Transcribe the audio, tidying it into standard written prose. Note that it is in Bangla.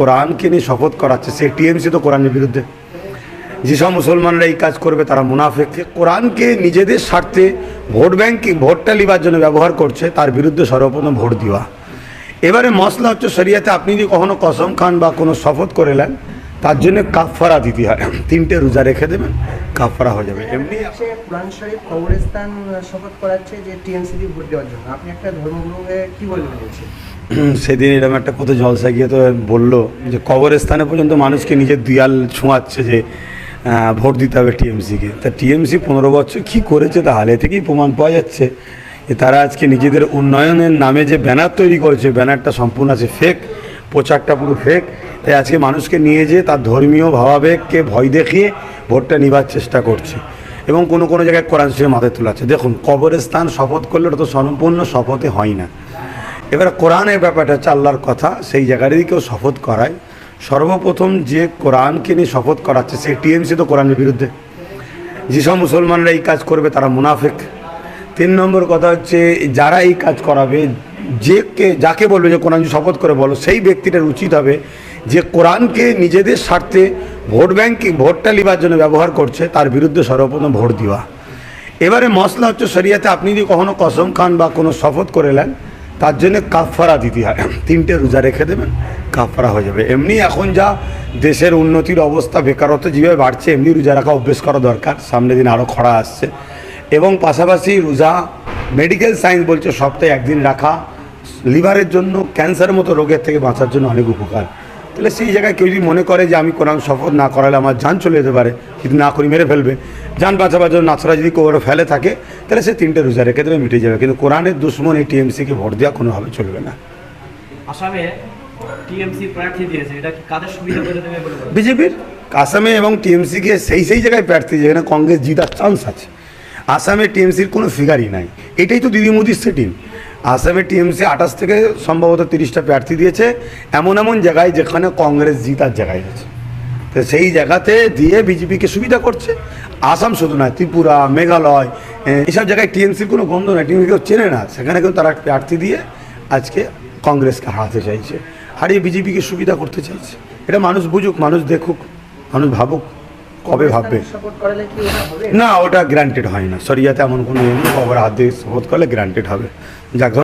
কোরআনকে নিয়ে শপথ করাচ্ছে, সে টিএমসি তো কোরআনের বিরুদ্ধে। যেসব মুসলমানরা এই কাজ করবে তারা মুনাফিক। কোরআনকে নিজেদের স্বার্থে ভোট ব্যাংকিং, ভোটটা লিবার জন্য ব্যবহার করছে, তার বিরুদ্ধে সর্বপ্রথম ভোট দেওয়া। এবারে মশলা হচ্ছে শরিয়াতে আপনি যদি কখনো কসম খান বা কোনো শপথ করে নেন, তার জন্য কাফারা দিতে হয়। 3টে রোজা রেখে দেবেন, কাফারা হয়ে যাবে। এমনি কোরআন শরীফ কবরস্থান শপথ করাচ্ছে যে টিএমসিপি ভোট দেওয়ার জন্য, আপনি একটা ধর্মগুরুকে কি বলবেন? সেদিন এরকম একটা কোথাও জলসা গিয়ে তো বললো যে কবরস্থানে পর্যন্ত মানুষকে নিজের দিয়াল ছোঁয়াচ্ছে যে ভোট দিতে হবে টিএমসিকে। তা টিএমসি 15 বছর কী করেছে তা হালে থেকেই প্রমাণ পাওয়া যাচ্ছে। তারা আজকে নিজেদের উন্নয়নের নামে যে ব্যানার তৈরি করেছে, ব্যানারটা সম্পূর্ণ আছে ফেক, প্রচারটা পুরো ফেক। তাই আজকে মানুষকে নিয়ে যেয়ে তার ধর্মীয় ভাবাবেগকে ভয় দেখিয়ে ভোটটা নেবার চেষ্টা করছে এবং কোনো কোনো জায়গায় কোরআন শরীফ মাথায় তোলাচ্ছে। দেখুন, কবরস্থান শপথ করলে ওটা তো সম্পূর্ণ শপথে হয় না। এবার কোরআনের ব্যাপারটা হচ্ছে আল্লাহর কথা, সেই জায়গারই কেউ শপথ করায়। সর্বপ্রথম যে কোরআনকে নিয়ে শপথ করাচ্ছে, সে টিএমসি তো কোরআনের বিরুদ্ধে। যেসব মুসলমানরা এই কাজ করবে তারা মুনাফিক। 3 নম্বর কথা হচ্ছে, যারা এই কাজ করাবে, যাকে বলবে যে কোরআন শপথ করে বলো, সেই ব্যক্তিটার উচিত হবে যে কোরআনকে নিজেদের স্বার্থে ভোট ব্যাংকিং, ভোটটা লিবার জন্য ব্যবহার করছে, তার বিরুদ্ধে সর্বপ্রথম ভোট দেওয়া। এবারে মশলা হচ্ছে শরিয়াতে আপনি যদি কখনো কসম খান বা কোনো শপথ করে নেন, তার জন্য কাফারা দিতে হয়। 3টে রোজা রেখে দেবেন, কাফারা হয়ে যাবে। এমনি এখন যা দেশের উন্নতির অবস্থা, বেকারত্ব যেভাবে বাড়ছে, এমনি রোজা রাখা অভ্যেস করা দরকার। সামনের দিন আরও খরা আসছে এবং পাশাপাশি রোজা মেডিকেল সায়েন্স বলছে সপ্তাহে 1 দিন রাখা লিভারের জন্য, ক্যান্সারের মতো রোগের থেকে বাঁচার জন্য অনেক উপকার। তাহলে সেই জায়গায় কেউ যদি মনে করে যে আমি কোরআন শপথ না করালে আমার জান চলে যেতে পারে, যদি না করি মেরে ফেলবে, জান বাঁচাবার জন্য নাছরা যদি কেউ ফেলে থাকে, তাহলে সে 3টে রোজা রেখে দেবে, মিটে যাবে। কিন্তু কোরআনের দুশ্মন এই টিএমসিকে ভোট দেওয়া কোনোভাবে চলবে না। আসামে টিএমসি প্রার্থী দিয়েছে, এটা কি কাদের সুবিধা করে দেবে বলে? বিজেপির আসামে এবং টিএমসিকে সেই জায়গায় প্রার্থী যেখানে কংগ্রেস জিতার চান্স আছে। আসামে টিএমসির কোনো ফিগারই নাই। এটাই তো দিদি মোদির সেটিং। আসামে টিএমসি 28 থেকে সম্ভবত 30টা প্রার্থী দিয়েছে, এমন জায়গায় যেখানে কংগ্রেস জিতার জায়গায় আছে। তো সেই জায়গাতে দিয়ে বিজেপিকে সুবিধা করছে। আসাম শুধু নয়, ত্রিপুরা, মেঘালয়, এইসব জায়গায় টিএমসির কোনো গন্ধ নয়, টিএমসি কেউ চেনে না। সেখানে কিন্তু তারা প্রার্থী দিয়ে আজকে কংগ্রেসকে হারাতে চাইছে, হারিয়ে বিজেপিকে সুবিধা করতে চাইছে। এটা মানুষ বুঝুক, মানুষ দেখুক, মানুষ ভাবুক। কবে ভাববে? না, ওটা গ্রান্টেড হয় না। শরিয়াতে এমন কোনো খবর হাত দিয়ে শপথ করলে গ্রান্টেড হবে। যাক।